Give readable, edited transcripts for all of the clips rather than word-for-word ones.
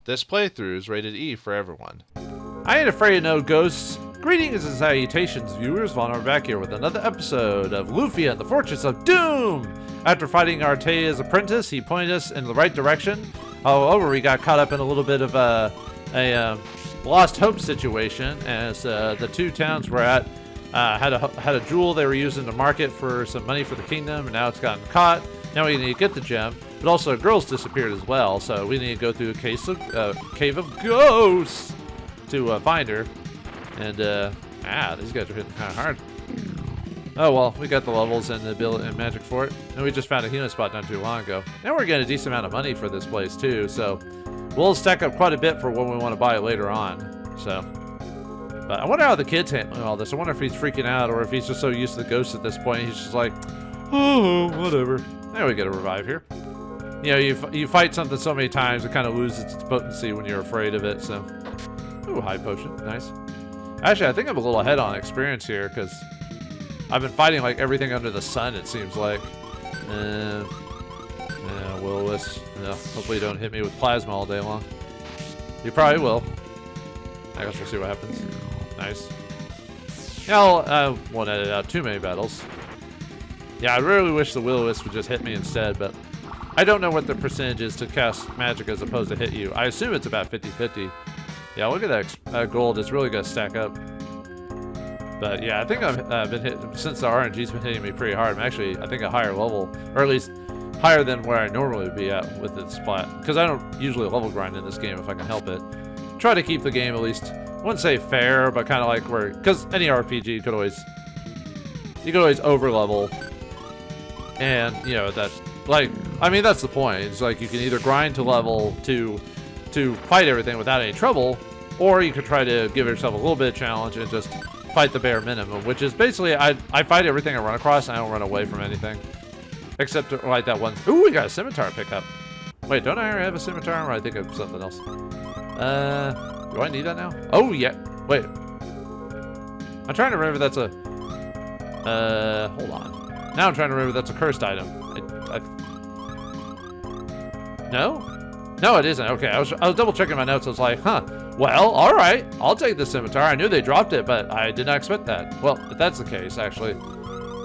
This playthrough is rated E for everyone. I ain't afraid of no ghosts. Greetings and salutations, viewers. Vauldemare back here with another episode of Lufia and the Fortress of Doom. After fighting Artea's apprentice, he pointed us in the right direction. However, we got caught up in a little bit of a lost hope situation, as the two towns we're at had a jewel they were using to market for some money for the kingdom, and now it's gotten caught. Now we need to get the gem, but also a girl's disappeared as well, so we need to go through a cave of ghosts to find her. And these guys are hitting kind of hard. Oh well, we got the levels and the ability and magic for it, and we just found a healing spot not too long ago. Now we're getting a decent amount of money for this place too, so we'll stack up quite a bit for when we want to buy it later on. So, but I wonder how the kid's handling all this. I wonder if he's freaking out or if he's just so used to the ghosts at this point, he's just like, oh, whatever. There we get a revive here. You know, you fight something so many times, it kind of loses its potency when you're afraid of it. So, ooh, high potion, nice. Actually, I think I'm a little ahead on experience here because I've been fighting like everything under the sun, it seems like. Will-o-wisp. Hopefully you don't hit me with plasma all day long. You probably will. I guess we'll see what happens. Nice. Yeah, I won't edit out too many battles. Yeah, I really wish the will-o-wisp would just hit me instead, but I don't know what the percentage is to cast magic as opposed to hit you. I assume it's about 50-50. Yeah, look at that gold. It's really going to stack up. But yeah, I think I've been hit since the RNG's been hitting me pretty hard. I'm actually, I think, a higher level, or at least higher than where I normally would be at with this splat. Because I don't usually level grind in this game if I can help it. Try to keep the game at least, I wouldn't say fair, but kind of like where, because any RPG you could always over level. And you know that, like, I mean that's the point. It's like you can either grind to level to fight everything without any trouble, or you could try to give yourself a little bit of challenge and just fight the bare minimum, which is basically I fight everything I run across and I don't run away from anything. Except like that one. Ooh, we got a scimitar pickup. Wait, don't I already have a scimitar, or I think of something else? Do I need that now? Oh yeah. Wait. I'm trying to remember that's a hold on. Now I'm trying to remember that's a cursed item. No? No, it isn't. Okay, I was double checking my notes. I was like, huh. Well, all right. I'll take the scimitar. I knew they dropped it, but I did not expect that. Well, if that's the case, actually,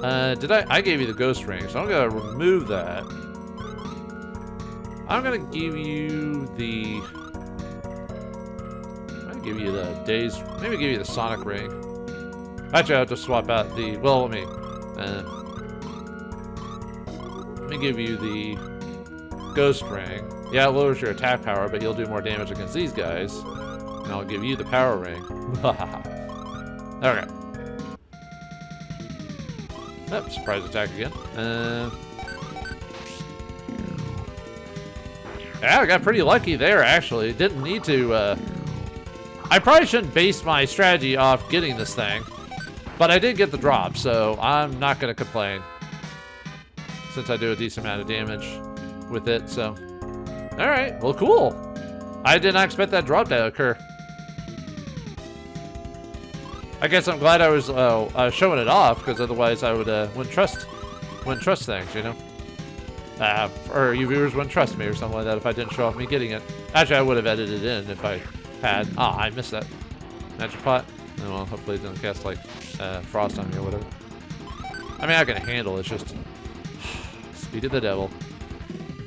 I gave you the ghost ring, so I'm gonna remove that. I'm gonna give you the. Give you the days. Maybe give you the sonic ring. Actually, I have to swap out the. Well, let me give you the ghost ring. Yeah, it lowers your attack power, but you'll do more damage against these guys. And I'll give you the power ring. Okay. Oh, surprise attack again. Yeah, I got pretty lucky there, actually. Didn't need to. I probably shouldn't base my strategy off getting this thing, but I did get the drop, so I'm not going to complain. Since I do a decent amount of damage with it, so. Alright, well cool. I did not expect that drop to occur. I guess I'm glad I was showing it off, because otherwise I wouldn't trust things, you know? Or you viewers wouldn't trust me or something like that if I didn't show off me getting it. Actually, I would have edited it in if I had. Ah, I missed that. Magic pot. Oh, well, hopefully it doesn't cast like frost on me or whatever. I mean, I can handle it. It's just speed of the devil.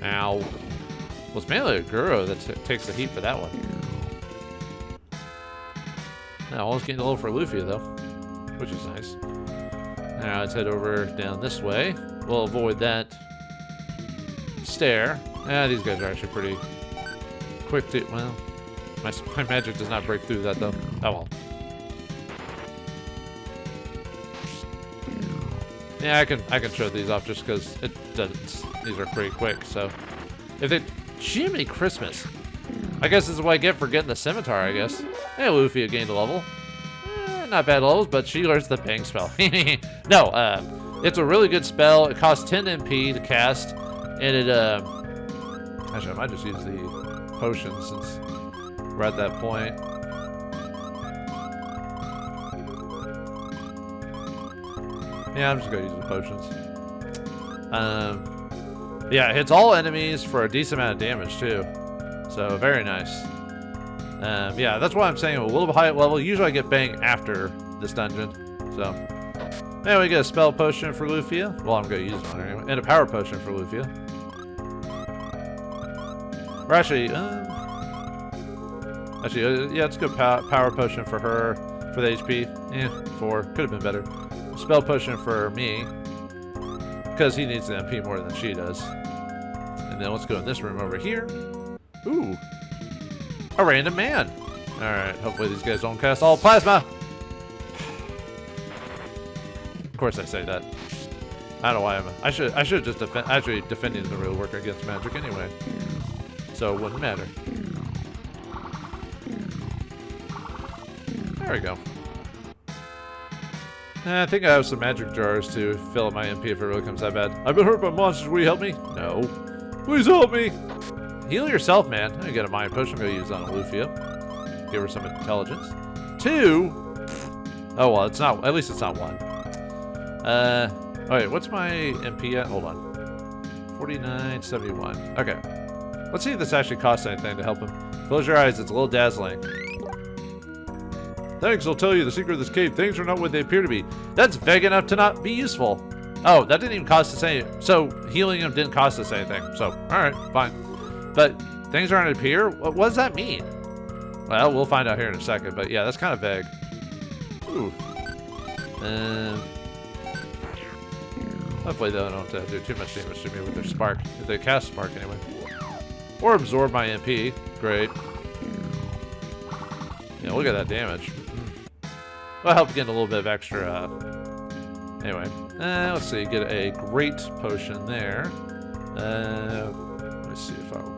Ow. Well, it's mainly Aguro that takes the heat for that one. Now, almost getting a little for Lufia though, which is nice. Now let's head over down this way. We'll avoid that stair. These guys are actually pretty quick to. Well. My magic does not break through that though. Oh well. Yeah, I can show these off just because it doesn't. These are pretty quick. So if they, Jiminy Christmas. I guess this is what I get for getting the scimitar. I guess. Hey, Lufia gained a level. Not bad levels, but she learns the bang spell. No, it's a really good spell. It costs 10 MP to cast, and it actually I might just use the potion since we're at that point. Yeah, I'm just gonna use the potions. Yeah, it hits all enemies for a decent amount of damage too. So very nice. Yeah, that's why I'm saying a little bit high level. Usually I get bang after this dungeon. So, anyway, we get a spell potion for Lufia. Well, I'm going to use it on her anyway. And a power potion for Lufia. Or actually, yeah, let's go power potion for her. For the HP. 4. Could have been better. Spell potion for me. Because he needs the MP more than she does. And then let's go in this room over here. Ooh. A random man. Alright, hopefully these guys don't cast all plasma. Of course I say that. I don't know why I should just actually defending the real work against magic anyway. So it wouldn't matter. There we go. I think I have some magic jars to fill up my MP if it really comes that bad. I've been hurt by monsters. Will you help me? No. Please help me. Heal yourself, man. I get a mind potion. I'm going to use on Lufia. Give her some intelligence. 2. Oh, well, it's not. At least it's not 1. Oh, wait. What's my MP at? Hold on. 49.71. Okay. Let's see if this actually costs anything to help him. Close your eyes. It's a little dazzling. Thanks, I'll tell you the secret of this cave. Things are not what they appear to be. That's vague enough to not be useful. Oh, that didn't even cost us anything. So, healing him didn't cost us anything. So, alright, fine. But, things aren't appear? What does that mean? Well, we'll find out here in a second. But yeah, that's kind of vague. Ooh. Hopefully they don't have to do too much damage to me with their spark. If they cast spark anyway. Or absorb my MP. Great. Yeah, look at that damage. Well, help get a little bit of extra. Anyway, let's see. Get a great potion there. Let me see if I'll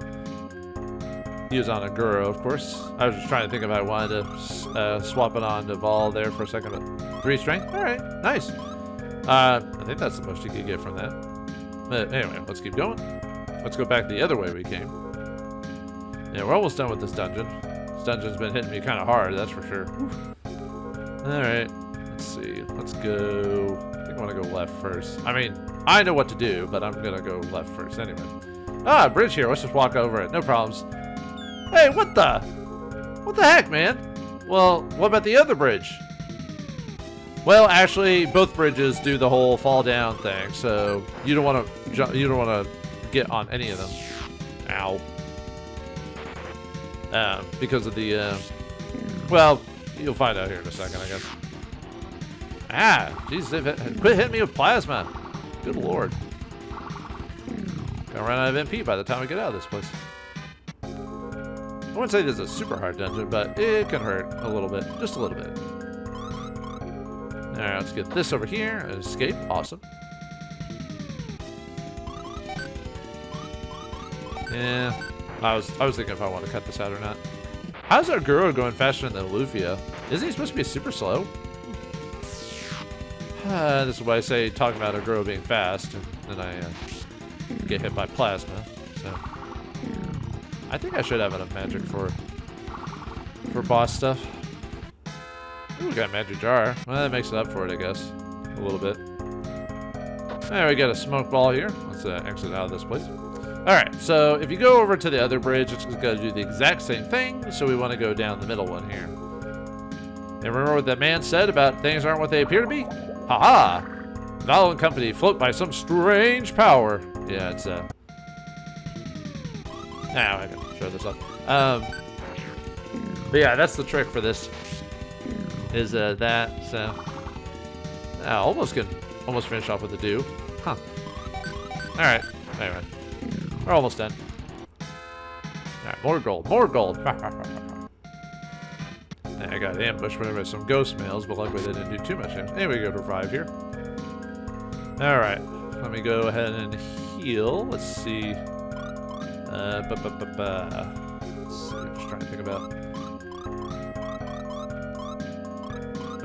use on Aguro, of course. I was just trying to think if I wanted to swap it on to Vol there for a second. But 3 strength. All right, nice. I think that's the most you could get from that. But anyway, let's keep going. Let's go back the other way we came. Yeah, we're almost done with this dungeon. This dungeon's been hitting me kind of hard, that's for sure. Alright, let's see. Let's go. I think I want to go left first. I mean, I know what to do, but I'm going to go left first anyway. Ah, bridge here. Let's just walk over it. No problems. Hey, what the? What the heck, man? Well, what about the other bridge? Well, actually, both bridges do the whole fall down thing, so you don't want to jump. You don't want to get on any of them. Ow. Because of the. Well, you'll find out here in a second, I guess. Ah, Jesus! Quit hitting me with plasma. Good lord. Gonna run out of MP by the time we get out of this place. I wouldn't say this is a super hard dungeon, but it can hurt a little bit, just a little bit. All right, let's get this over here and escape. Awesome. Yeah, I was thinking if I want to cut this out or not. How's our Aguro going faster than Lufia? Isn't he supposed to be super slow? This is why I say talking about Aguro being fast, and then I get hit by plasma. So I think I should have enough magic for boss stuff. Ooh, we got a magic jar. Well, that makes it up for it, I guess. A little bit. Alright, we got a smoke ball here. Let's exit out of this place. Alright, so if you go over to the other bridge, it's going to do the exact same thing. So we want to go down the middle one here. And remember what that man said about things aren't what they appear to be? Haha! Val and company float by some strange power. Yeah, it's now I can show this off. But yeah, that's the trick for this. Is that so? Almost finish off with the do. Huh. All right. Anyway, we're almost done. All right, more gold, more gold. I got ambushed by some ghost males, but luckily they didn't do too much damage. Anyway, we go to revive here. All right, let me go ahead and heal. Let's see. Let's see. Just trying to think about.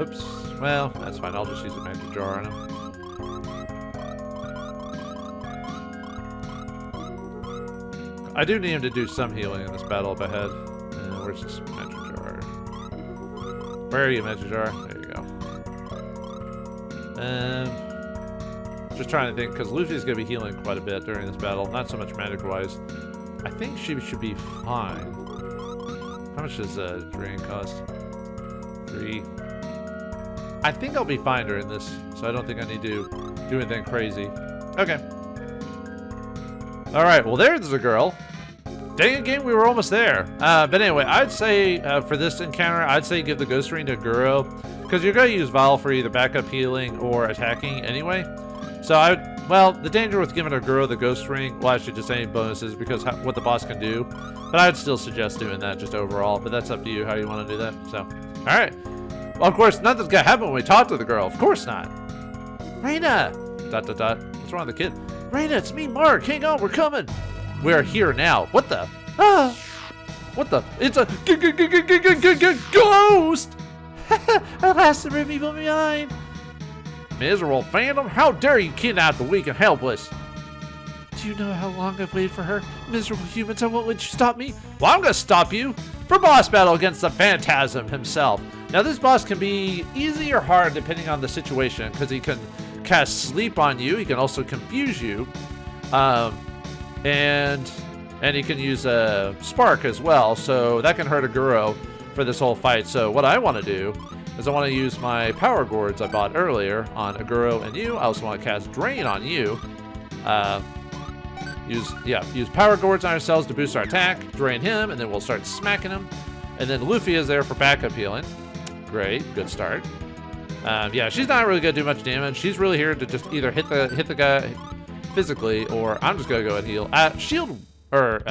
Oops. Well, that's fine. I'll just use a magic jar on him. I do need him to do some healing in this battle up ahead. Where's this magic jar? Where are you, magic jar? There you go. Just trying to think, because Lufia's going to be healing quite a bit during this battle. Not so much magic-wise. I think she should be fine. How much does drain cost? 3. I think I'll be fine during this, so I don't think I need to do anything crazy. Okay. Alright, well there's the girl. Dang it, game, we were almost there. But anyway, I'd say for this encounter, I'd say give the Ghost Ring to Aguro, because you're going to use Val for either backup healing or attacking anyway. So well, the danger with giving Aguro the Ghost Ring, well, actually just any bonuses because what the boss can do. But I'd still suggest doing that just overall, but that's up to you how you want to do that. So, alright. Well, of course, nothing's going to happen when we talk to the girl. Of course not. Reina! ... What's wrong with the kid? Reina, it's me, Mark. Hang on, we're coming. We're here now. What the? Ah! What the? It's a ghost! At last, the rib evil behind. Miserable phantom, how dare you kidnap the weak and helpless? Do you know how long I've waited for her? Miserable humans, I won't let you stop me. Well, I'm gonna stop you for boss battle against the Phantasm himself. Now, this boss can be easy or hard depending on the situation, because he can cast sleep on you. He can also confuse you, and he can use a spark as well. So that can hurt Aguro for this whole fight. So what I want to do is I want to use my power gourds I bought earlier on Aguro and you. I also want to cast Drain on you. Use power gourds on ourselves to boost our attack, drain him, and then we'll start smacking him. And then Lufia is there for backup healing. Great, good start. Yeah, she's not really gonna do much damage. She's really here to just either hit the guy physically, or I'm just gonna go and heal. Shield, or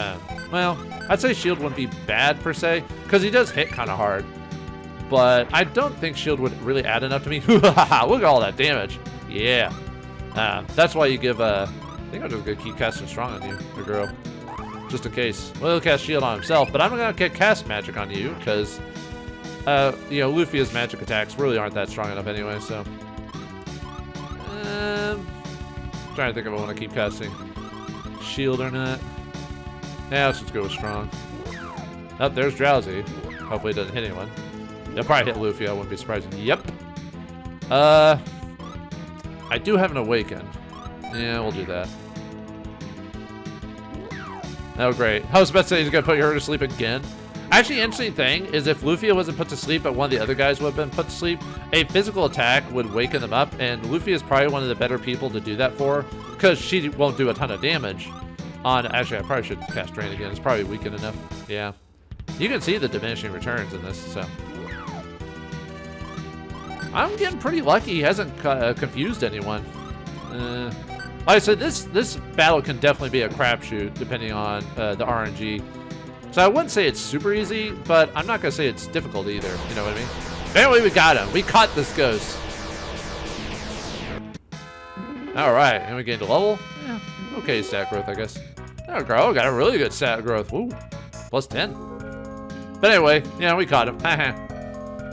well, I'd say shield wouldn't be bad per se, because he does hit kind of hard. But I don't think shield would really add enough to me. Look at all that damage. Yeah. That's why you give I think I'm just gonna keep casting strong on you, the girl, just in case. Well, he'll cast shield on himself, but I'm gonna cast magic on you because, Lufia's magic attacks really aren't that strong enough anyway. So, trying to think if I want to keep casting shield or not. Yeah, let's just go with strong. Oh, there's Drowsy. Hopefully, it doesn't hit anyone. They'll probably hit Lufia. I wouldn't be surprised. Yep. I do have an awaken. Yeah, we'll do that. Oh, great. I was about to say he's going to put her to sleep again. Actually, interesting thing is if Lufia wasn't put to sleep, but one of the other guys would have been put to sleep, a physical attack would waken them up, and Lufia is probably one of the better people to do that for, because she won't do a ton of damage on... Actually, I probably should cast Drain again. It's probably weakened enough. Yeah. You can see the diminishing returns in this, so... I'm getting pretty lucky. He hasn't confused anyone. Like I said, this battle can definitely be a crapshoot depending on the RNG. So I wouldn't say it's super easy, but I'm not gonna say it's difficult either. You know what I mean? Anyway, we got him. We caught this ghost. All right, and we gained a level. Yeah, okay stat growth, I guess. Oh, girl, got a really good stat growth. Ooh, plus 10. But anyway, yeah, we caught him.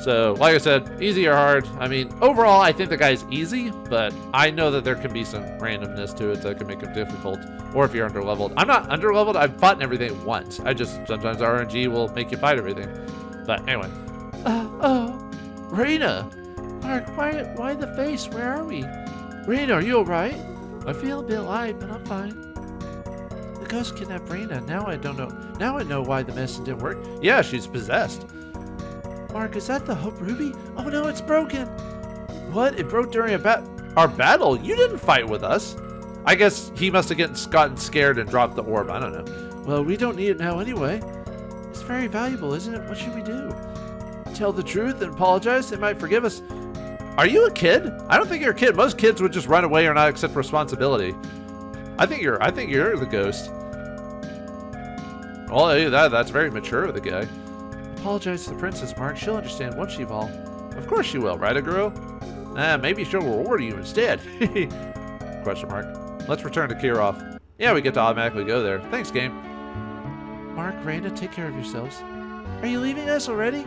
So, like I said, easy or hard. I mean, overall, I think the guy's easy, but I know that there can be some randomness to it that can make him difficult. Or if you're underleveled. I'm not underleveled. I've fought everything once. I just, sometimes RNG will make you fight everything. But anyway. Reina! Mark, why the face? Where are we? Reina, are you alright? I feel a bit light, but I'm fine. The ghost kidnapped Reina. Now I know why the medicine didn't work. Yeah, she's possessed. Mark, is that the Hope Ruby? Oh no, it's broken. What? It broke during our battle? You didn't fight with us. I guess he must have gotten scared and dropped the orb. I don't know. Well, we don't need it now anyway. It's very valuable, isn't it? What should we do? Tell the truth and apologize? They might forgive us. Are you a kid? I don't think you're a kid. Most kids would just run away or not accept responsibility. I think you're the ghost. Well, hey, that's very mature of the guy. Apologize to the princess, Mark. She'll understand, won't she, Vol? Of course she will, right, Aguro? Maybe she'll reward you instead. Question mark. Let's return to Kirov. Yeah, we get to automatically go there. Thanks, game. Mark, Reina, take care of yourselves. Are you leaving us already?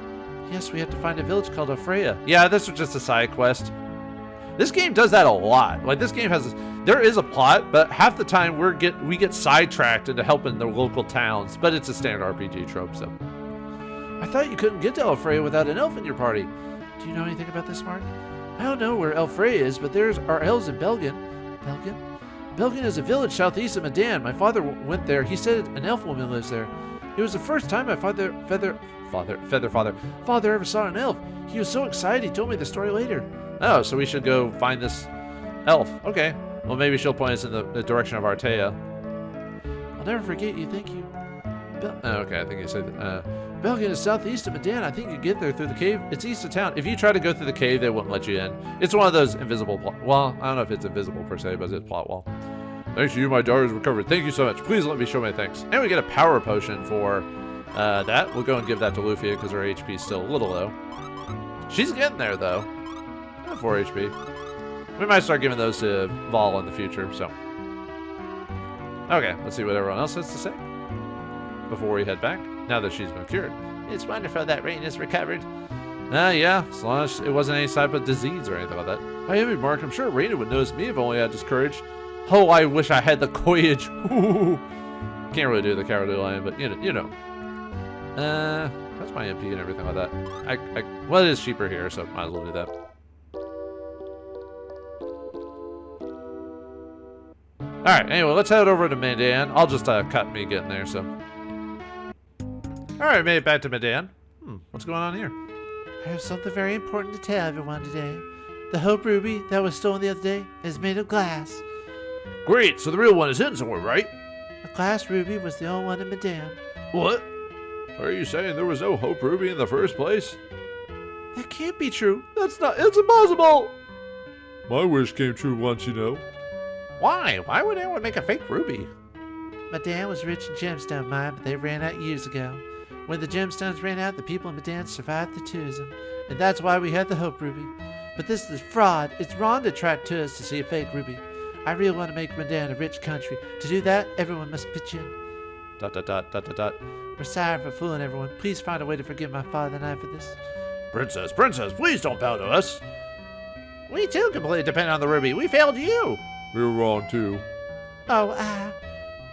Yes, we have to find a village called Elfreya. Yeah, this was just a side quest. This game does that a lot. Like, this game has... There is a plot, but half the time we get sidetracked into helping the local towns. But it's a standard RPG trope, so... I thought you couldn't get to Elfreya without an elf in your party. Do you know anything about this, Mark? I don't know where Elfreya is, but there are elves in Belgium. Belgium? Belgium is a village southeast of Meridan. My father went there. He said an elf woman lives there. It was the first time my father Feather Father. Father ever saw an elf. He was so excited, he told me the story later. Oh, so we should go find this elf. Okay. Well, maybe she'll point us in the direction of Artea. I'll never forget you, thank you. Okay, I think you said that. Belgium is southeast of Meridan. I think you get there through the cave. It's east of town. If you try to go through the cave, they won't let you in. It's one of those invisible well, I don't know if it's invisible per se, but it's plot wall. Thanks to you, my daughter's recovered. Thank you so much. Please let me show my thanks. And we get a power potion for that. We'll go and give that to Lufia because her HP is still a little low. She's getting there, though. 4 HP. We might start giving those to Vol in the future, so. Okay, let's see what everyone else has to say before we head back, now that she's been cured. It's wonderful that Rain is recovered. Yeah, as long as it wasn't any type of disease or anything like that. I am Mark. I'm sure Raina would notice me if only I had this courage. Oh, I wish I had the courage. Can't really do the Cowardly Lion, but you know. That's my MP and everything like that. Well, it is cheaper here, so might as well do that. Alright, anyway, let's head over to Meridan. I'll just cut me getting there, so. Alright, made it back to Meridan. What's going on here? I have something very important to tell everyone today. The Hope Ruby that was stolen the other day is made of glass. Great, so the real one is hidden somewhere, right? The glass ruby was the only one in Meridan. What? Are you saying there was no Hope Ruby in the first place? That can't be true. It's impossible! My wish came true once, you know. Why? Why would anyone make a fake ruby? Meridan was rich in gemstone mine, but they ran out years ago. When the gemstones ran out, the people in Meridan survived the tourism, and that's why we had the Hope Ruby. But this is fraud. It's wrong to attract tourists to see a fake ruby. I really want to make Meridan a rich country. To do that, everyone must pitch in. ... We're sorry for fooling everyone. Please find a way to forgive my father and I for this. Princess, please don't bow to us. We too completely depend on the ruby. We failed you. We were wrong too. Oh,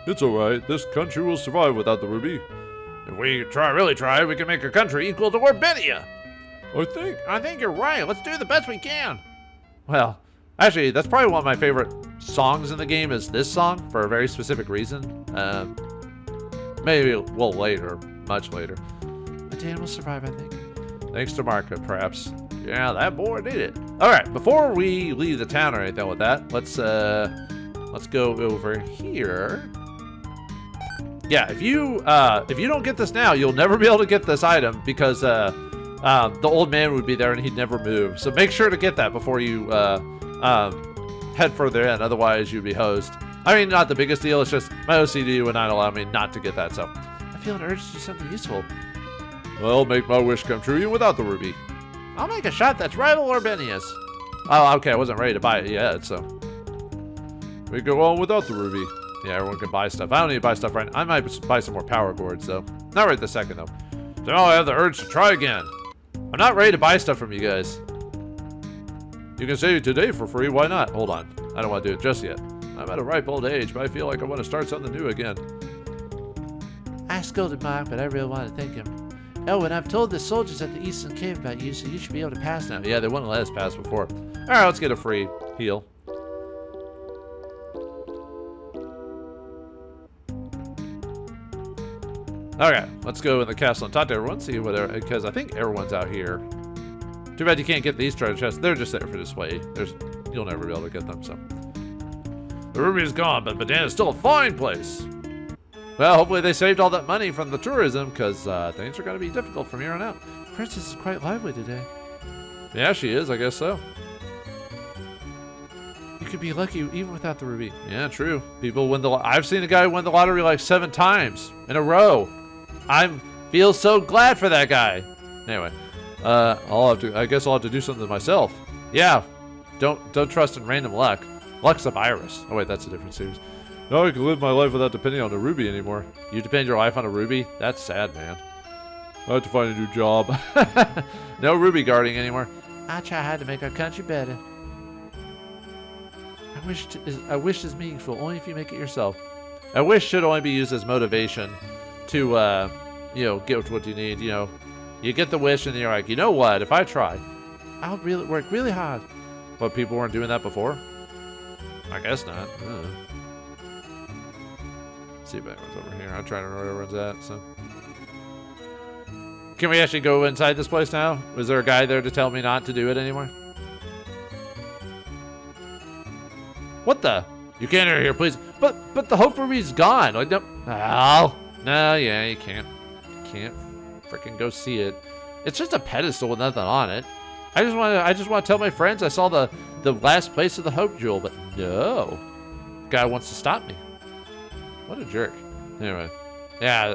It's alright. This country will survive without the ruby. If we really try, we can make a country equal to Warbenia. I think you're right. Let's do the best we can. Well, actually, that's probably one of my favorite songs in the game is this song for a very specific reason. Maybe a little later, much later. Meridan will survive, I think. Thanks to Marka, perhaps. Yeah, that boy did it. All right, before we leave the town or anything like that, let's go over here. Yeah, if you don't get this now, you'll never be able to get this item because the old man would be there and he'd never move. So make sure to get that before you head further in. Otherwise, you'd be hosed. I mean, not the biggest deal. It's just my OCD would not allow me not to get that. So I feel an urge to do something useful. Well, make my wish come true even without the ruby. I'll make a shot that's rival Orbenia's. Oh, okay. I wasn't ready to buy it yet, so we go on without the ruby. Yeah, everyone can buy stuff. I don't need to buy stuff right now. I might buy some more power boards, though. Not right this second, though. So now I have the urge to try again. I'm not ready to buy stuff from you guys. You can save it today for free. Why not? Hold on. I don't want to do it just yet. I'm at a ripe old age, but I feel like I want to start something new again. I scolded Mark, but I really want to thank him. Oh, and I've told the soldiers at the Eastern Cave about you, so you should be able to pass now. Yeah, they wouldn't let us pass before. Alright, let's get a free heal. Okay, let's go in the castle and talk to everyone, see what, because I think everyone's out here. Too bad you can't get these treasure chests. They're just there for display. You'll never be able to get them, so. The ruby is gone, but Meridan is still a fine place. Well, hopefully they saved all that money from the tourism, because things are going to be difficult from here on out. Princess is quite lively today. Yeah, she is, I guess so. You could be lucky even without the ruby. Yeah, true. People win the I've seen a guy win the lottery like 7 times in a row. Feel so glad for that guy. Anyway, I guess I'll have to do something myself. Yeah, don't trust in random luck. Luck's a virus. Oh wait, that's a different series. Now I can live my life without depending on a ruby anymore. You depend your life on a ruby? That's sad, man. I have to find a new job. No ruby guarding anymore. I try hard to make our country better. I wish is meaningful only if you make it yourself. A wish should only be used as motivation to, get what you need. You know, you get the wish and you're like, you know what? If I try, I'll work really hard. But people weren't doing that before? I guess not. See if anyone's over here. I'm trying to know where everyone's at. So, Can we actually go inside this place now? Was there a guy there to tell me not to do it anymore? What the? You can't enter here, please. But the Hope Ruby's gone. Like, no. Oh. No, yeah, you can't. You can't freaking go see it. It's just a pedestal with nothing on it. I just want to tell my friends I saw the last place of the Hope Jewel, but no. The guy wants to stop me. What a jerk. Anyway. Yeah,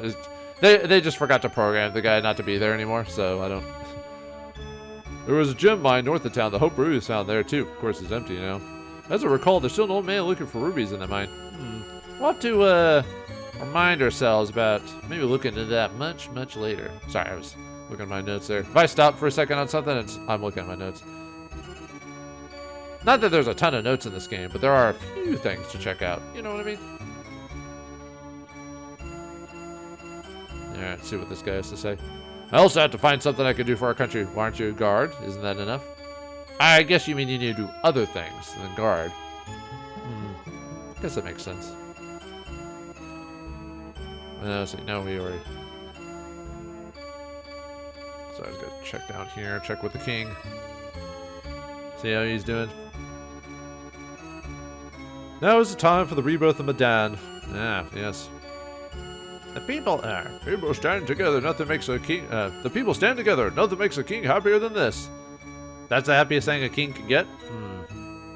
they just forgot to program the guy not to be there anymore, so I don't... There was a gem mine north of town. The Hope Ruby is found there, too. Of course, it's empty now. As I recall, there's still an old man looking for rubies in the mine. We'll have to remind ourselves about maybe looking into that much later. Sorry, I was looking at my notes there. If I stop for a second on something, I'm looking at my notes. Not that there's a ton of notes in this game, but there are a few things to check out. You know what I mean? Alright, see what this guy has to say. I also have to find something I can do for our country. Why aren't you a guard? Isn't that enough? I guess you mean you need to do other things than guard. I guess that makes sense. So no, we already... So I was gonna check down here, check with the king. See how he's doing. Now is the time for the rebirth of Meridan. Ah, yes. The people stand together, nothing makes a king... the people stand together, nothing makes a king happier than this. That's the happiest thing a king can get?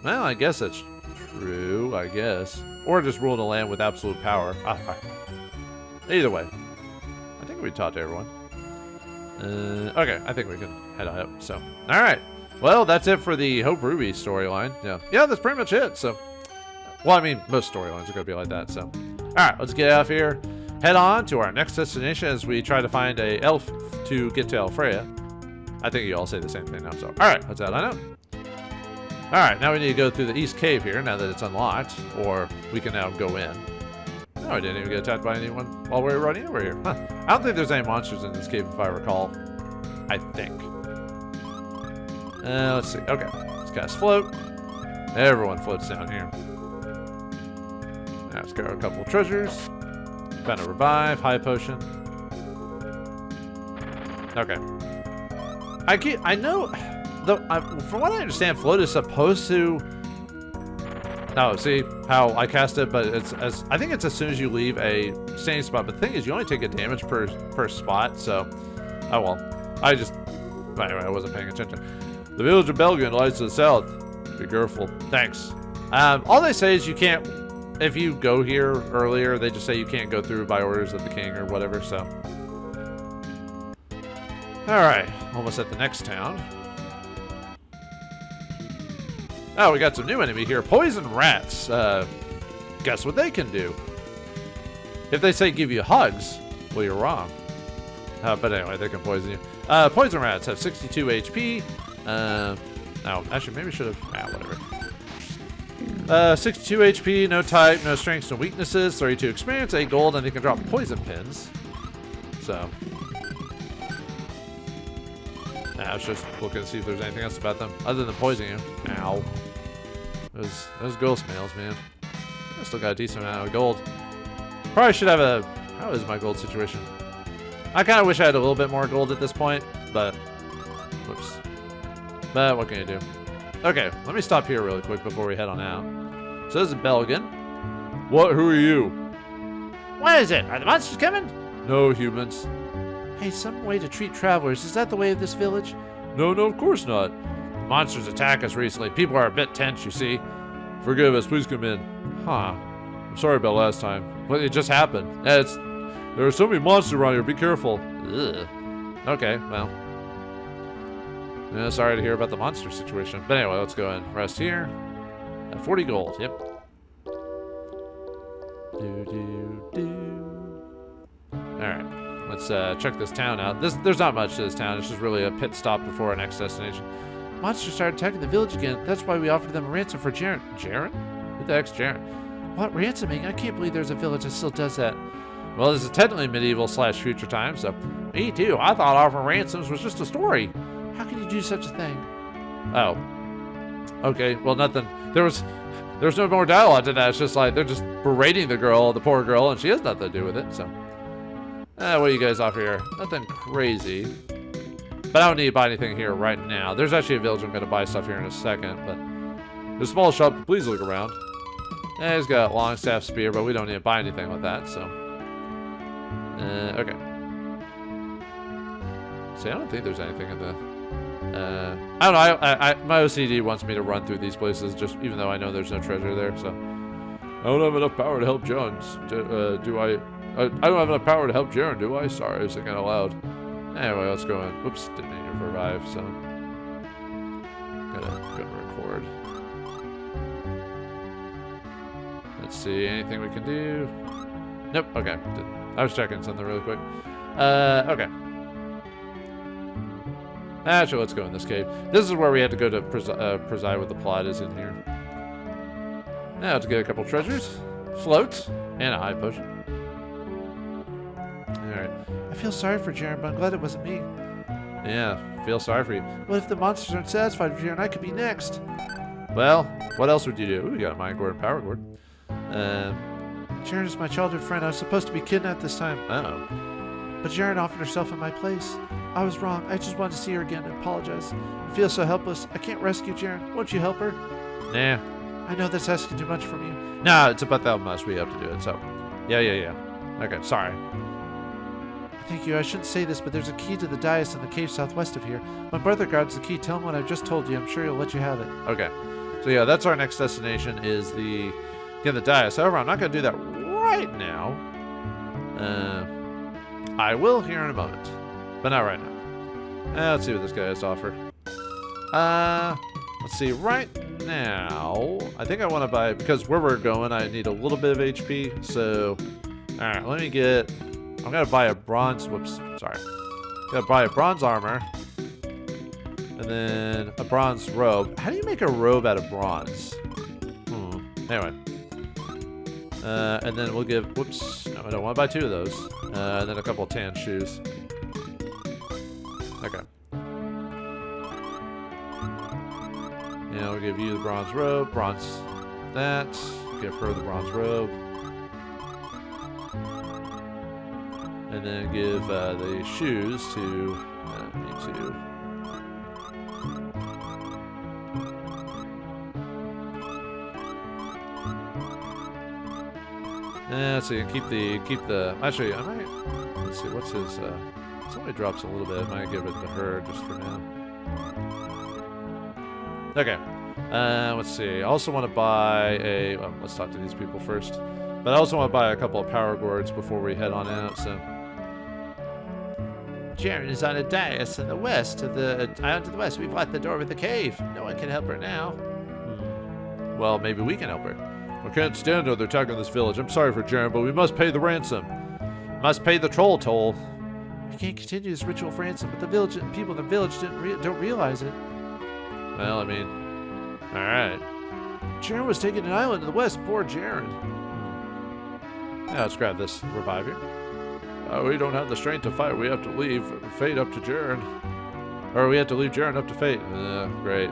Well, I guess that's true, I guess. Or just rule the land with absolute power. Either way. I think we talked to everyone. Okay, I think we can head on up, so. Alright. Well, that's it for the Hope Ruby storyline. Yeah, that's pretty much it, so. Well, I mean, most storylines are going to be like that, so. Alright, let's get out of here. Head on to our next destination as we try to find a elf to get to Elfreya. I think you all say the same thing now, so. Alright, that's that I know. Alright, now we need to go through the East Cave here, now that it's unlocked. Or we can now go in. No, I didn't even get attacked by anyone while we were running over here. Huh. I don't think there's any monsters in this cave, if I recall. I think. Let's see. Okay, let's cast float. Everyone floats down here. Now let's grab a couple of treasures. Found a revive, high potion. Okay. I know, from what I understand, float is supposed to. Oh, see how I cast it, but I think it's as soon as you leave a standing spot. But the thing is, you only take a damage per spot. So, oh well. Anyway, I wasn't paying attention. The village of Belgian lies to the south. Be careful. Thanks. All they say is you can't. If you go here earlier, they just say you can't go through by orders of the king or whatever. So. Alright, almost at the next town. Oh, we got some new enemy here. Poison rats. Guess what they can do? If they say give you hugs, well, you're wrong. But anyway, they can poison you. Poison rats have 62 HP. Oh, actually, maybe I should have... whatever. 62 HP, no type, no strengths, no weaknesses, 32 experience, 8 gold, and they can drop poison pins. So... I was just looking to see if there's anything else about them other than poisoning you. Ow. Those ghost mails, man. I still got a decent amount of gold. Probably should have a... How is my gold situation? I kind of wish I had a little bit more gold at this point, but... Whoops. But what can you do? Okay, let me stop here really quick before we head on out. So this is Belgian. What? Who are you? What is it? Are the monsters coming? No, humans. Hey, some way to treat travelers. Is that the way of this village? No, of course not. Monsters attack us recently. People are a bit tense, you see. Forgive us. Please come in. Huh. I'm sorry about last time. Well, it just happened. There are so many monsters around here. Be careful. Ugh. Okay, well. Yeah, sorry to hear about the monster situation. But anyway, let's go and rest here. At 40 gold. Yep. Alright. Let's check this town out. There's not much to this town. It's just really a pit stop before our next destination. Monsters started attacking the village again. That's why we offered them a ransom for Jerin. Jerin? Who the heck's Jerin? What, ransoming? I can't believe there's a village that still does that. Well, this is technically medieval/future time, so... Me too. I thought offering ransoms was just a story. How can you do such a thing? Oh. Okay, well, nothing. There's no more dialogue to that. It's just like they're just berating the poor girl, and she has nothing to do with it, so... What do you guys offer here? Nothing crazy. But I don't need to buy anything here right now. There's actually a village I'm going to buy stuff here in a second, but there's a small shop. Please look around. He's got a long staff spear, but we don't need to buy anything with that, so. Okay. See, I don't think there's anything in the... I don't know. My OCD wants me to run through these places, just even though I know there's no treasure there, so. I don't have enough power to help Jones. Do I? I don't have enough power to help Jerin, do I? Sorry, I was thinking out loud. Anyway, let's go in. Whoops, didn't mean to revive, so. Gonna record. Let's see, anything we can do? Nope, okay. I was checking something really quick. Okay. Actually, let's go in this cave. This is where we had to go to preside what the plot is in here. Now let's get a couple treasures, floats, and a high potion. Alright. I feel sorry for Jerin, but I'm glad it wasn't me. Yeah, feel sorry for you. Well, if the monsters aren't satisfied with Jerin, I could be next. Well, what else would you do? Ooh, we got a mind gourd and power gourd. Jerin is my childhood friend. I was supposed to be kidnapped this time. Uh-oh. But Jerin offered herself in my place. I was wrong. I just wanted to see her again and apologize. I feel so helpless. I can't rescue Jerin. Won't you help her? Nah. I know that's asking too much from you. Nah, it's about that much we have to do it, so. Yeah. Okay, sorry. Thank you. I shouldn't say this, but there's a key to the dais in the cave southwest of here. My brother guards the key. Tell him what I've just told you. I'm sure he'll let you have it. Okay. So yeah, that's our next destination is the dais. However, I'm not going to do that right now. I will here in a moment, but not right now. Let's see what this guy has to offer. Let's see. Right now, I think I want to buy, because where we're going, I need a little bit of HP. So, all right, let me get. I'm gonna buy a bronze. Whoops, sorry. Gotta buy a bronze armor, and then a bronze robe. How do you make a robe out of bronze? Anyway. And then we'll give, whoops, no, I don't want to buy two of those. And then a couple of tan shoes. Okay. Yeah, we'll give you the bronze robe, bronze that, give her the bronze robe. And then give the shoes to me too. Let's see, keep the. Actually, I might. Let's see, what's his? Somebody drops a little bit. I might give it to her just for now. Okay. Let's see. I also want to buy a. Well, let's talk to these people first. But I also want to buy a couple of power gourds before we head on out. So. Jerin is on a dais in the west of the island to the west. We've locked the door with the cave. No one can help her now. Well, maybe we can help her. I can't stand another attack on this village. I'm sorry for Jerin, but we must pay the ransom. Must pay the troll toll. I can't continue this ritual for ransom, but the village people in the village don't realize it. Well, I mean, all right. Jerin was taking an island to the west. Poor Jerin. Yeah, let's grab this revive here. We don't have the strength to fight. We have to leave fate up to Jerin. Or we have to leave Jerin up to fate. Great.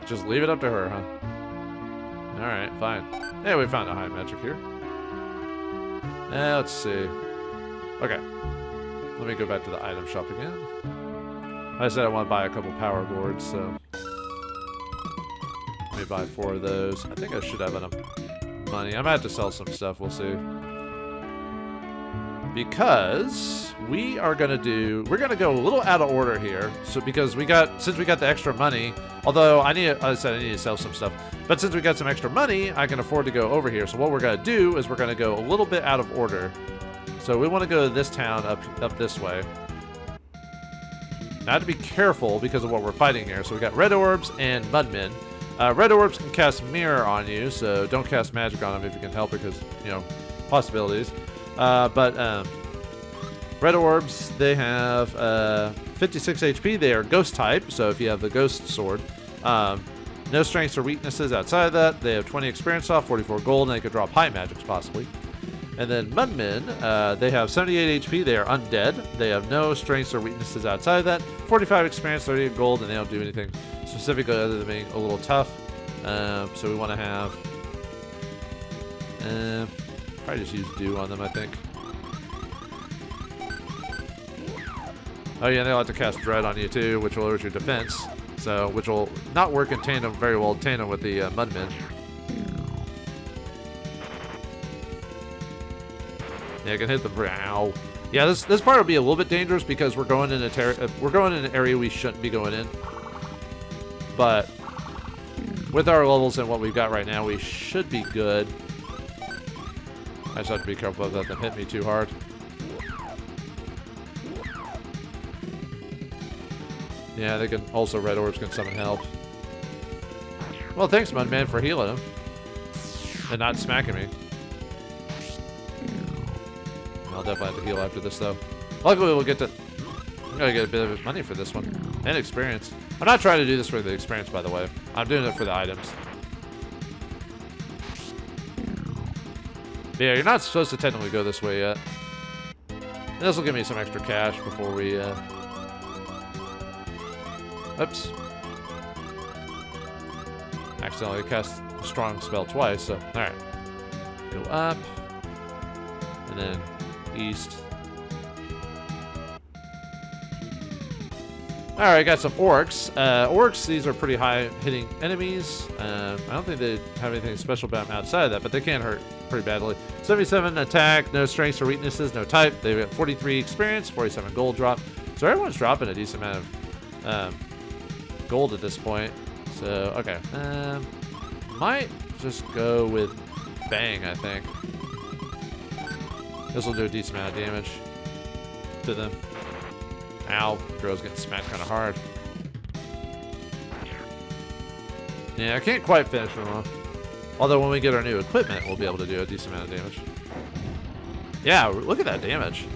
Just leave it up to her, huh? Alright, fine. Yeah, we found a high magic here. Let's see. Okay. Let me go back to the item shop again. I said I want to buy a couple power gourds, so. Let me buy 4 of those. I think I should have enough money. I might have to sell some stuff. We'll see. Because we're gonna go a little out of order here. So since we got the extra money, although I need to sell some stuff, but since we got some extra money, I can afford to go over here. So what we're gonna do is we're gonna go a little bit out of order. So we want to go to this town up this way. Now I have to be careful because of what we're fighting here. So we red orbs and mudmen. Red orbs can cast mirror on you, so don't cast magic on them if you can help it, because possibilities. Red orbs, they have 56 HP. They are ghost type, so if you have the ghost sword, no strengths or weaknesses outside of that. They have 20 experience off, 44 gold, and they could drop high magics possibly. And then Mudmen, they have 78 HP. They are undead. They have no strengths or weaknesses outside of that. 45 experience, 38 gold, and they don't do anything specifically other than being a little tough. So we want to have probably just use dew on them, I think. Oh yeah, they like to cast Dread on you too, which will lower your defense. So, which will not work in tandem very well in tandem with the Mudmen. Yeah, I can hit the brow. Yeah, this part will be a little bit dangerous because we're going in an area we shouldn't be going in. But with our levels and what we've got right now, we should be good. I just have to be careful of that. Them hit me too hard. Yeah, they can also red orbs can summon help. Well, thanks, Mudman, for healing him and not smacking me. I'll definitely have to heal after this, though. Luckily, we'll get to... I'm gonna get a bit of money for this one. And experience. I'm not trying to do this for the experience, by the way. I'm doing it for the items. But yeah, you're not supposed to technically go this way yet. This will give me some extra cash before we... Oops. Accidentally cast a strong spell twice, so... Alright. Go up. And then... east. Alright, got some orcs. Orcs, these are pretty high hitting enemies. I don't think they have anything special about them outside of that, but they can hurt pretty badly. 77 attack, no strengths or weaknesses, no type. They've got 43 experience, 47 gold drop. So everyone's dropping a decent amount of gold at this point. So, okay. Might just go with Bang, I think. This will do a decent amount of damage to them. Ow, girl's getting smacked kind of hard. Yeah, I can't quite finish them off. Although when we get our new equipment, we'll be able to do a decent amount of damage. Yeah, look at that damage.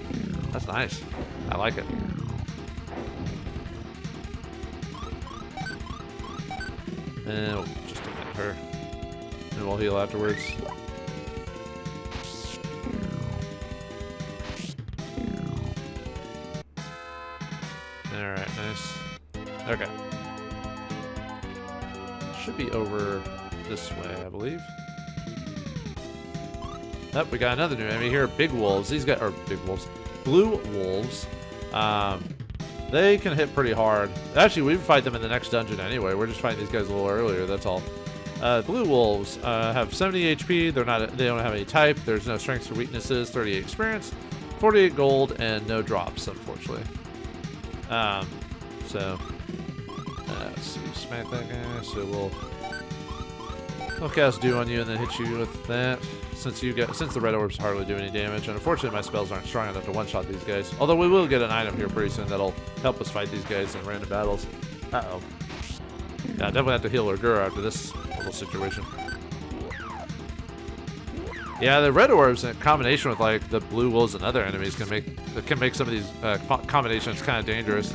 That's nice. I like it. And we'll just defend her. And we'll heal afterwards. Alright, nice. Okay. Should be over this way, I believe. Oh, we got another new enemy here. Big wolves. These guys are big wolves. Blue wolves. They can hit pretty hard. Actually, we fight them in the next dungeon anyway. We're just fighting these guys a little earlier, that's all. Blue wolves have 70 HP. They don't have any type. There's no strengths or weaknesses. 38 experience, 48 gold, and no drops, unfortunately. Let's see, smack that guy. So we'll cast Dew on you and then hit you with that. Since the red orbs hardly do any damage, and unfortunately my spells aren't strong enough to one-shot these guys. Although we will get an item here pretty soon that'll help us fight these guys in random battles. Uh-oh. Yeah, I definitely have to heal Aguro after this little situation. Yeah, the red orbs in combination with like the blue wolves and other enemies can make some of these combinations kind of dangerous.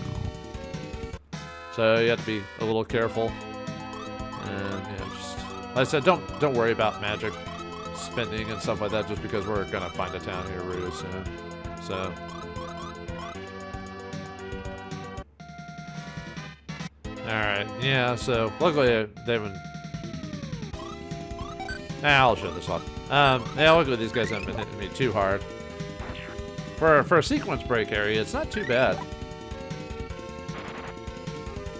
So you have to be a little careful. And yeah, just like I said, don't worry about magic spending and stuff like that, just because we're gonna find a town here really soon. So. Alright, yeah, so luckily they haven't... I'll show this off. Yeah, luckily these guys haven't been hitting me too hard. For a sequence break area, it's not too bad.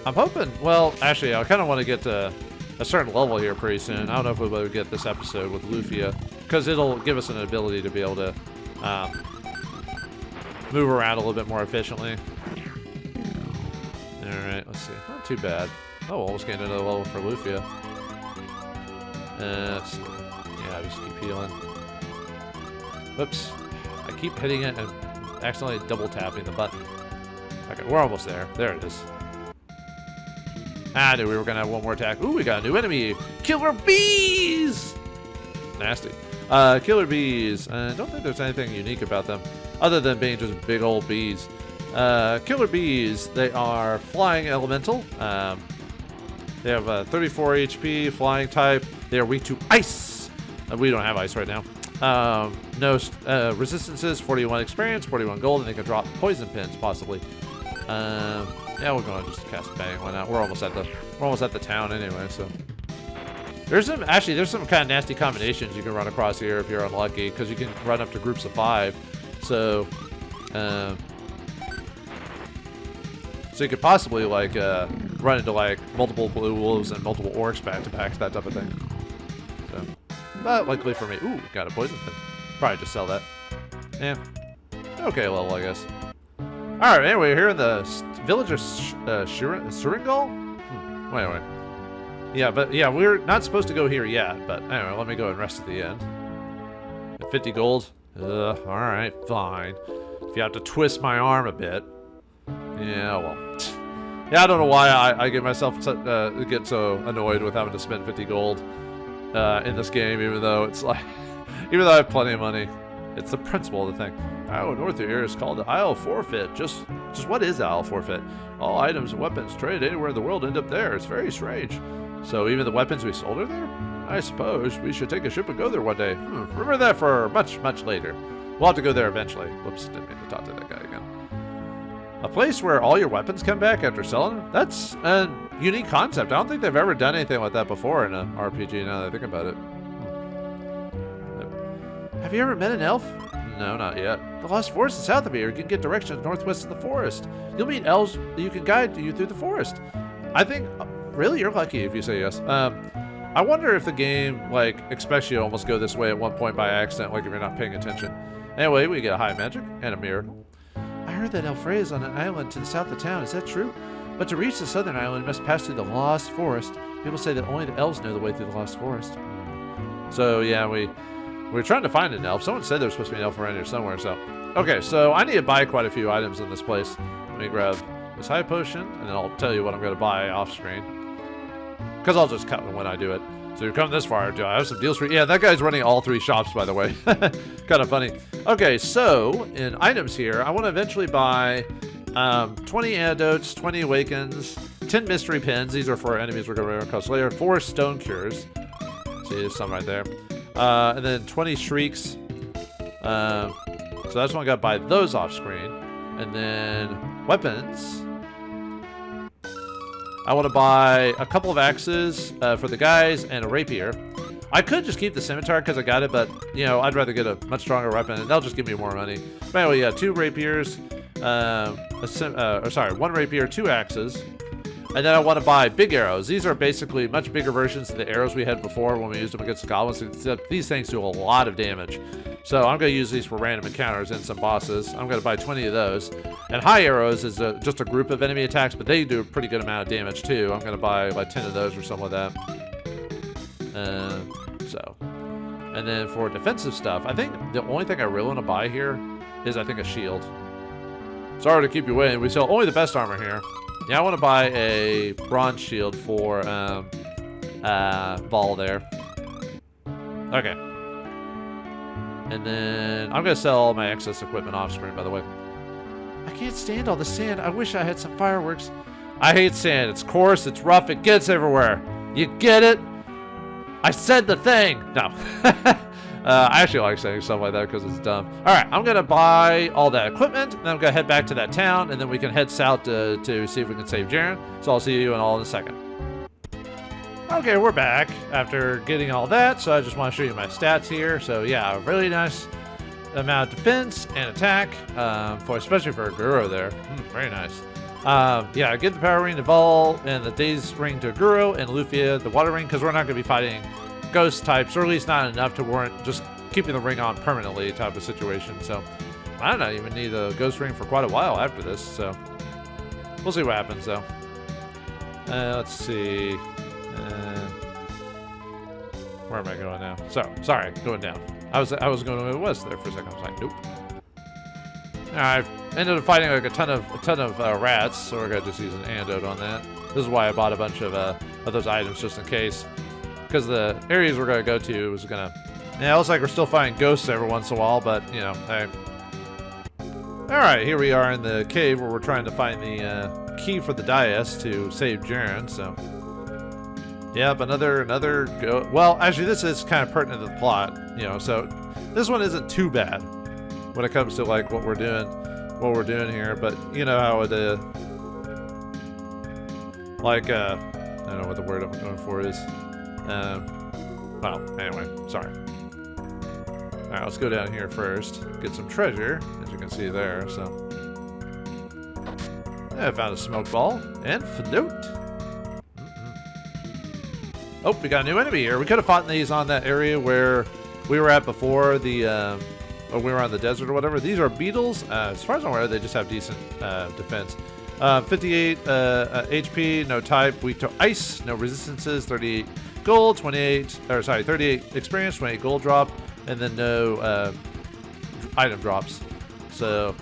I'm hoping, well, actually, I kind of want to get to a certain level here pretty soon. I don't know if we'll be able to get this episode with Lufia, because it'll give us an ability to be able to move around a little bit more efficiently. Alright, let's see. Not too bad. Oh, almost gained another level for Lufia. Let's see. Yeah, just keep healing. Whoops. I keep hitting it and accidentally double tapping the button. Okay, we're almost there. There it is. I knew we were going to have one more attack. Ooh, we got a new enemy. Killer bees! Nasty. Killer bees. I don't think there's anything unique about them, other than being just big old bees. Killer bees, they are flying elemental. They have 34 HP, flying type. They are weak to ice. We don't have ice right now. No resistances, 41 experience, 41 gold, and they can drop poison pins possibly. Yeah, we're gonna just cast Bang. Why not? We're almost at the town anyway. So there's some kind of nasty combinations you can run across here if you're unlucky, because you can run up to groups of 5. So So you could possibly, like, run into, like, multiple blue wolves and multiple orcs back to back, that type of thing. So, but luckily for me, ooh, got a poison pin. Probably just sell that. Yeah. Okay level, I guess. Alright, anyway, here in the village of Suringal? Wait, anyway. Yeah, but yeah, we're not supposed to go here yet, but anyway, let me go and rest at the end. 50 gold? Alright, fine. If you have to twist my arm a bit. Yeah, well. Yeah, I don't know why I get myself get so annoyed with having to spend 50 gold in this game, even though it's like, even though I have plenty of money. It's the principle of the thing. Oh, north of here is called the Isle Forfeit. Just what is the Isle Forfeit? All items and weapons traded anywhere in the world end up there. It's very strange. So even the weapons we sold are there? I suppose we should take a ship and go there one day. Remember that for much, much later. We'll have to go there eventually. Whoops, didn't mean to talk to that guy again. A place where all your weapons come back after selling them? That's a unique concept. I don't think they've ever done anything like that before in an RPG now that I think about it. Have you ever met an elf? No, not yet. The Lost Forest is south of here. You can get directions northwest of the forest. You'll meet elves that can guide you through the forest. I think, really, you're lucky if you say yes. I wonder if the game, like, expects you to almost go this way at one point by accident, like if you're not paying attention. Anyway, we get a high magic and a miracle. I heard that Elfrey is on an island to the south of town. Is that true? But to reach the southern island, you must pass through the Lost Forest. People say that only the elves know the way through the Lost Forest. So, yeah, we're trying to find an elf. Someone said there's supposed to be an elf around here somewhere, so. Okay, so I need to buy quite a few items in this place. Let me grab this high potion, and then I'll tell you what I'm going to buy off screen. Because I'll just cut when I do it. So you're coming this far. Do I have some deals for you? Yeah, that guy's running all 3 shops, by the way. Kind of funny. Okay, so in items here, I want to eventually buy 20 antidotes, 20 awakens, 10 mystery pins. These are for enemies we're going to run across later. 4 stone cures. See, there's some right there. And then 20 shrieks. So that's when I got to buy those off screen. And then weapons. I want to buy a couple of axes for the guys and a rapier. I could just keep the scimitar because I got it, but you know, I'd rather get a much stronger weapon and they'll just give me more money. But anyway, yeah, 2 rapiers, 1 rapier, 2 axes. And then I want to buy big arrows. These are basically much bigger versions of the arrows we had before when we used them against the goblins. Except these things do a lot of damage. So I'm going to use these for random encounters and some bosses. I'm going to buy 20 of those. And high arrows is just a group of enemy attacks, but they do a pretty good amount of damage too. I'm going to buy like 10 of those or something like that. And then for defensive stuff, I think the only thing I really want to buy here is I think a shield. Sorry to keep you waiting. We sell only the best armor here. Yeah, I want to buy a bronze shield for Ball there. Okay. And then I'm going to sell all my excess equipment off screen, by the way. I can't stand all the sand. I wish I had some fireworks. I hate sand. It's coarse, it's rough, it gets everywhere. You get it? I said the thing. No. I actually like saying stuff like that because it's dumb. Alright, I'm going to buy all that equipment, and then I'm going to head back to that town, and then we can head south to see if we can save Jerin. So I'll see you all in a second. Okay, we're back after getting all that, so I just want to show you my stats here. So yeah, a really nice amount of defense and attack, especially for Aguro there. Very nice. Yeah, I give the power ring to Vol, and the daze ring to Aguro, and Lufia the water ring, because we're not going to be fighting ghost types, or at least not enough to warrant just keeping the ring on permanently type of situation. So I don't even need a ghost ring for quite a while after this, so we'll see what happens though. Let's see. Where am I going now? Sorry, going down. I was going to the west there for a second. I was like, nope. I ended up fighting like a ton of rats, so we're gonna just use an antidote on that. This is why I bought a bunch of those items just in case, because the areas we're gonna go to was gonna. Yeah, it looks like we're still fighting ghosts every once in a while, but you know, hey. All right, here we are in the cave where we're trying to find the key for the dais to save Jerin. So. Yep, another go. Well, actually, this is kind of pertinent to the plot, you know. So this one isn't too bad when it comes to like what we're doing here. But you know how it like I don't know what the word I'm going for is. Well, anyway, sorry. All right, let's go down here first. Get some treasure, as you can see there. So I found a smoke ball and float. Oh, we got a new enemy here. We could have fought these on that area where we were at before the, or we were on the desert or whatever. These are beetles. As far as I'm aware, they just have decent defense. 58 HP, no type, weak to ice, no resistances, 38 gold, 38 experience, 28 gold drop, and then no item drops. So,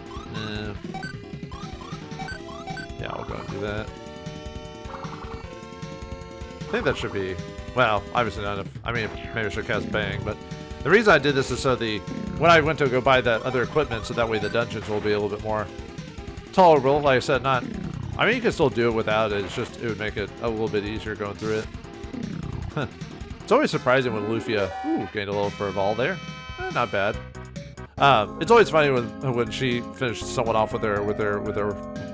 yeah, I'll go and do that. I think that should be, well, obviously not enough. I mean, maybe I should cast Bang, but the reason I did this is so when I went to go buy that other equipment, so that way the dungeons will be a little bit more tolerable. Like I said, I mean, you can still do it without it. It's just, it would make it a little bit easier going through it. Huh. It's always surprising when Lufia, gained a little for a ball there. Not bad. It's always funny when she finished someone off with her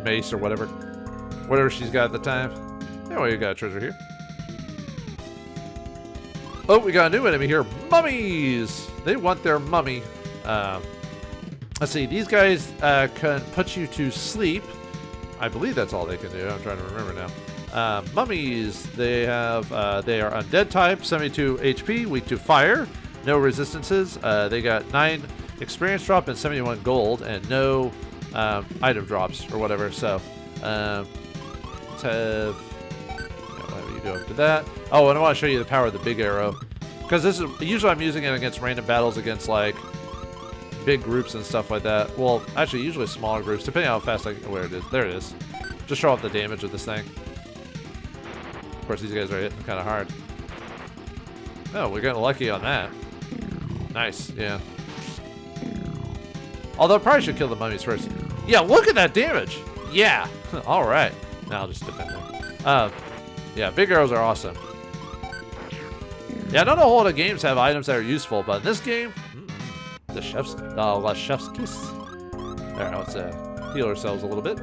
mace or whatever she's got at the time. Anyway, we got a treasure here. Oh, we got a new enemy here. Mummies! They want their mummy. Let's see. These guys can put you to sleep. I believe that's all they can do. I'm trying to remember now. Mummies. They are undead type, 72 HP, weak to fire, no resistances. They got 9 experience drop and 71 gold, and no item drops or whatever. So let's have. Why do you go up to that? Oh, and I want to show you the power of the big arrow, because this is usually I'm using it against random battles against like big groups and stuff like that. Well, actually, usually smaller groups, depending on how fast where it is. There it is. Just show off the damage of this thing. Of course, these guys are hitting kind of hard. Oh, we're getting lucky on that. Nice, yeah. Although I probably should kill the mummies first. Yeah, look at that damage. Yeah. All right. Now I'll just defend them. Yeah, big arrows are awesome. Yeah, not a whole lot of games have items that are useful, but in this game, the chef's kiss. There, let's heal ourselves a little bit.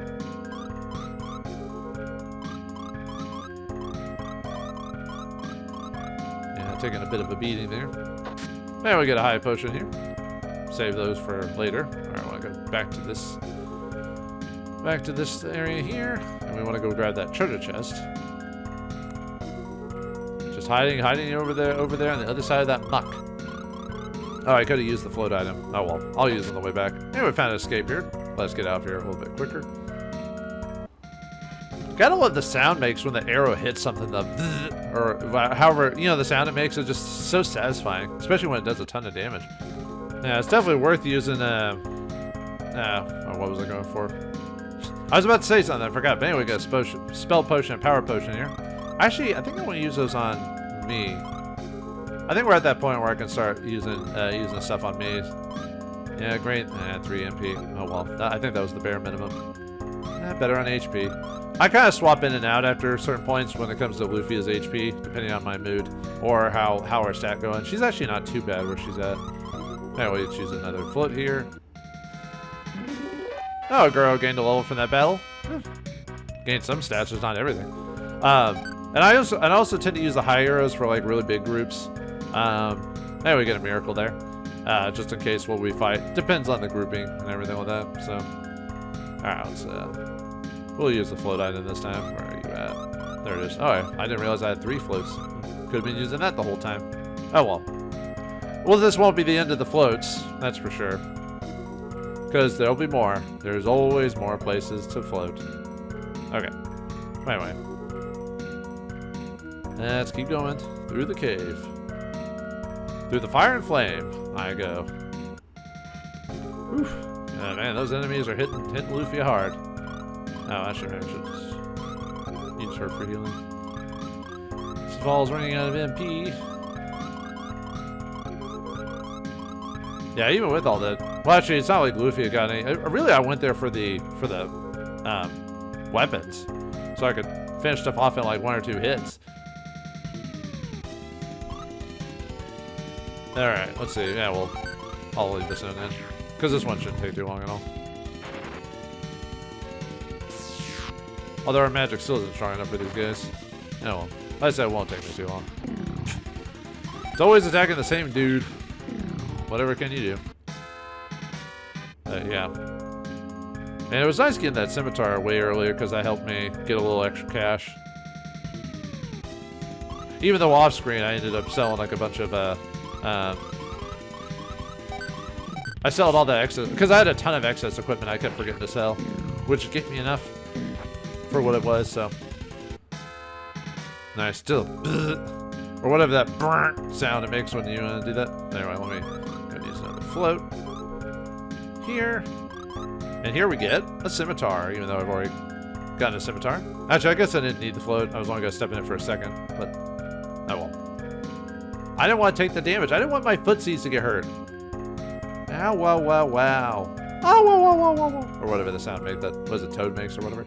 Yeah, taking a bit of a beating there. There we get a high potion here. Save those for later. All right, I want to go back to this area here, and we want to go grab that treasure chest. Just hiding over there on the other side of that muck. Oh, I could have used the float item. Oh well, I'll use it on the way back. Anyway, we found an escape here. Let's get out of here a little bit quicker. Gotta love the sound makes when the arrow hits something. Or however, the sound it makes is just so satisfying, especially when it does a ton of damage. Yeah, it's definitely worth using. What was I going for? I was about to say something, I forgot. But anyway, we got a spell potion and power potion here. Actually, I think I want to use those on me. I think we're at that point where I can start using stuff on me. Yeah, great. 3 MP. Oh well, I think that was the bare minimum. Better on HP. I kind of swap in and out after certain points when it comes to Lufia's HP, depending on my mood or how our stat going. She's actually not too bad where she's at. Anyway, choose another float here. Oh, Aguro gained a level from that battle. Gained some stats, just not everything. And I also tend to use the high arrows for like really big groups. Anyway, we get a miracle there, just in case what we fight depends on the grouping and everything like that. So, all right, we'll use the float item this time. Where are you at? There it is. Oh, I didn't realize I had 3 floats. Could have been using that the whole time. Oh well. Well, this won't be the end of the floats, that's for sure. Because there'll be more. There's always more places to float. Okay. Anyway. Let's keep going through the cave. Through the fire and flame, I go. Oof. Oh, man, those enemies are hitting Lufia hard. Oh, actually, maybe I should just use her for healing. Sval's running out of MP. Yeah, even with all that. Well, actually, it's not like Lufia got any. Really, I went there for the weapons, so I could finish stuff off in like 1 or 2 hits. All right, let's see. Yeah, well, I'll leave this in then, because this one shouldn't take too long at all. Although our magic still isn't strong enough for these guys. Yeah, well, like I said, it won't take me too long. It's always attacking the same dude. Whatever can you do? Yeah. And it was nice getting that scimitar way earlier because that helped me get a little extra cash. Even though off screen I ended up selling like a bunch of I sold all that excess because I had a ton of excess equipment I kept forgetting to sell, which gave me enough for what it was. So nice, still or whatever that sound it makes when you do that. Anyway, let me go use another float here, and here we get a scimitar. Even though I've already gotten a scimitar. Actually, I guess I didn't need the float. I was only gonna step in it for a second, but oh well. I didn't want to take the damage. I didn't want my footsies to get hurt. Ow, wow, wow, wow. Oh, wow, wow, wow, wow, wow. Or whatever the sound made. That was it, Toad makes or whatever.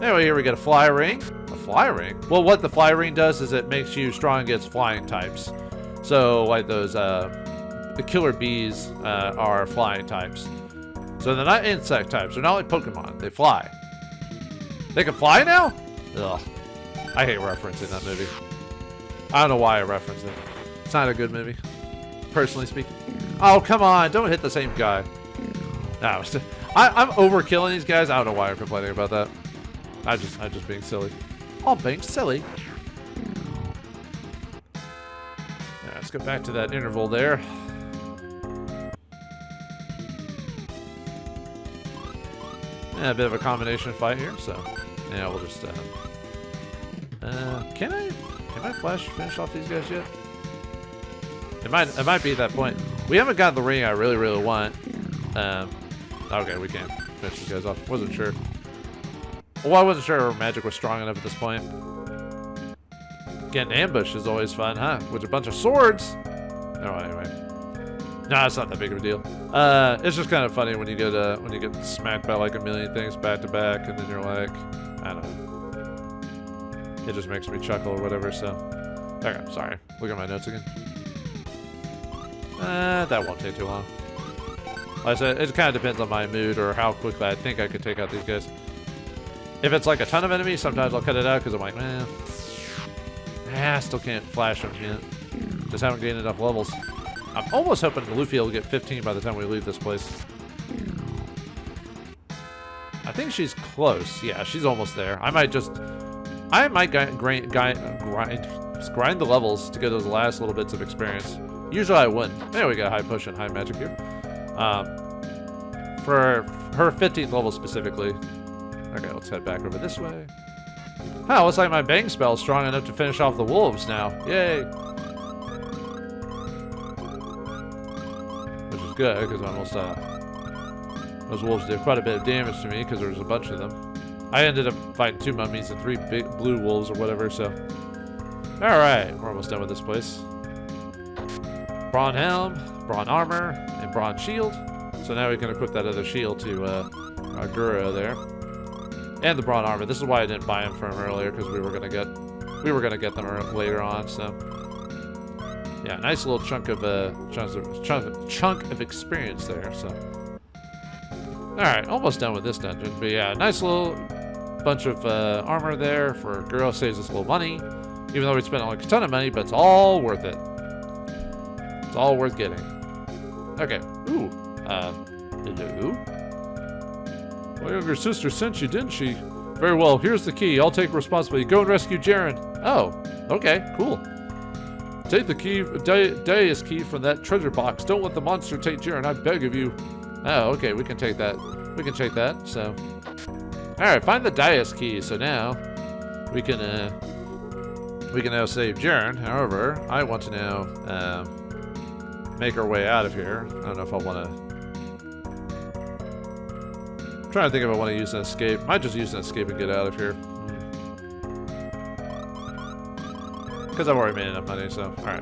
Anyway, here we get a fly ring. A fly ring? Well, what the fly ring does is it makes you strong against flying types. So, like those, the killer bees are flying types. So they're not insect types. They're not like Pokemon. They fly. They can fly now? Ugh. I hate referencing that movie. I don't know why I reference it. It's not a good movie, personally speaking. Oh, come on. Don't hit the same guy. No, I'm overkilling these guys. I don't know why I'm complaining about that. I'm just being silly. I'm being silly. Yeah, let's go back to that interval there. Yeah, a bit of a combination fight here, so yeah, we'll just can I finish off these guys yet? It might be at that point. We haven't gotten the ring I really want. Okay, we can't finish these guys off. Wasn't sure. Well, I wasn't sure magic was strong enough at this point. Getting ambushed is always fun, huh? With a bunch of swords. Oh, anyway. No, it's not that big of a deal. It's just kind of funny when you get smacked by like a million things back to back, and then you're like, I don't know. It just makes me chuckle or whatever. So, okay, sorry. Look at my notes again. That won't take too long. Like I said, it kind of depends on my mood or how quickly I think I could take out these guys. If it's like a ton of enemies, sometimes I'll cut it out because I'm like, I still can't flash them yet. Just haven't gained enough levels. I'm almost hoping Lufia will get 15 by the time we leave this place. I think she's close. Yeah, she's almost there. I might grind the levels to get those last little bits of experience. Usually I wouldn't. There we go, high push and high magic here. For her 15th level specifically. Okay, let's head back over this way. Oh, looks like my bang spell is strong enough to finish off the wolves now. Yay! Which is good, because almost those wolves did quite a bit of damage to me, because there was a bunch of them. I ended up fighting 2 mummies and 3 big blue wolves or whatever, so... Alright, we're almost done with this place. Brawn helm, brawn armor, and brawn shield. So now we can equip that other shield to Aguro there. And the brawn armor. This is why I didn't buy them from him earlier, because we were gonna get them later on. So yeah, nice little chunk of experience there. So all right, almost done with this dungeon. But yeah, nice little bunch of armor there for Aguro. Saves us a little money, even though we spent like a ton of money, but it's all worth it. It's all worth getting. Okay. Ooh. Hello. My younger sister sent you, didn't she? Very well, here's the key. I'll take responsibility. Go and rescue Jerin. Oh, okay, cool. Take the key, Dais key from that treasure box. Don't let the monster take Jerin, I beg of you. Oh, okay, we can take that. We can take that, so. Alright, find the Dais key. So now, we can now save Jerin. However, I want to now, make our way out of here. I don't know if I want to... I'm trying to think if I want to use an escape. Might just use an escape and get out of here. Because I've already made enough money, so... Alright.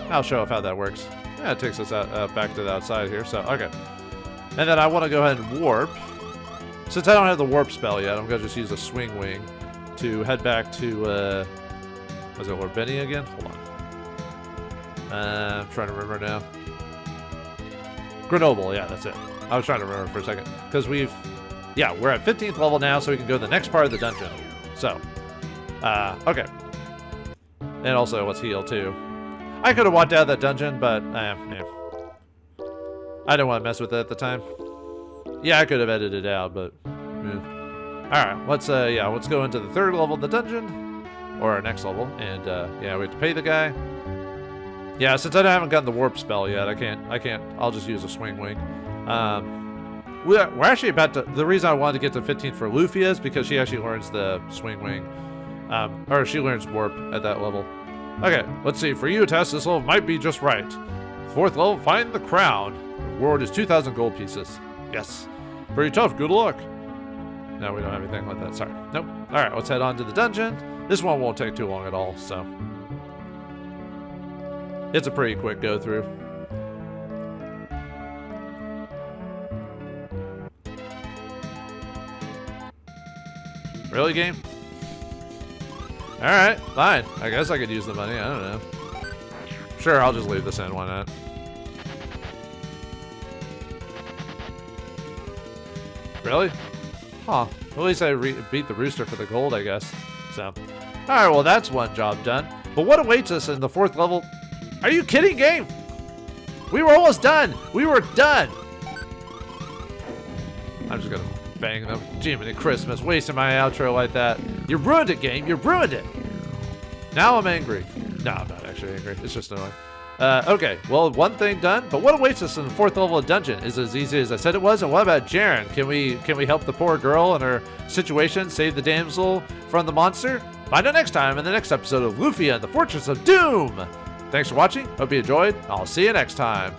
I'll show off how that works. Yeah, it takes us out, back to the outside here, so... Okay. And then I want to go ahead and warp. Since I don't have the warp spell yet, I'm going to just use a swing wing to head back to... was it Lord Benny again? Hold on. I'm trying to remember now. Grenoble, yeah, that's it. I was trying to remember for a second. Because we're at 15th level now, so we can go to the next part of the dungeon. So, okay. And also, let's heal, too. I could have walked out of that dungeon, but, yeah. I didn't want to mess with it at the time. Yeah, I could have edited it out, but yeah. Alright, let's go into the 3rd level of the dungeon. Or our next level. And yeah, we have to pay the guy. Yeah, since I haven't gotten the warp spell yet, I can't, I'll just use a swing wing. We're actually about to, the reason I wanted to get to 15 for Lufia is because she actually learns the swing wing. Or she learns warp at that level. Okay, let's see, for you, Tess, this level might be just right. 4th level, find the crown. Reward is 2,000 gold pieces. Yes. Pretty tough, good luck. No, we don't have anything like that, sorry. Nope. Alright, let's head on to the dungeon. This one won't take too long at all, so. It's a pretty quick go through. Really, game? Alright, fine. I guess I could use the money, I don't know. Sure, I'll just leave this in, why not? Really? Huh. At least I beat the rooster for the gold, I guess. So. Alright, well that's one job done. But what awaits us in the 4th level? Are you kidding, game? We were almost done! We were done! I'm just gonna bang them. Jiminy Christmas, wasting my outro like that. You ruined it, game. You ruined it! Now I'm angry. No, I'm not actually angry. It's just annoying. Okay, well, one thing done, but what awaits us in the 4th level of dungeon is as easy as I said it was, and what about Jerin? Can we help the poor girl in her situation, save the damsel from the monster? Find out next time in the next episode of Lufia and the Fortress of Doom! Thanks for watching, hope you enjoyed, I'll see you next time.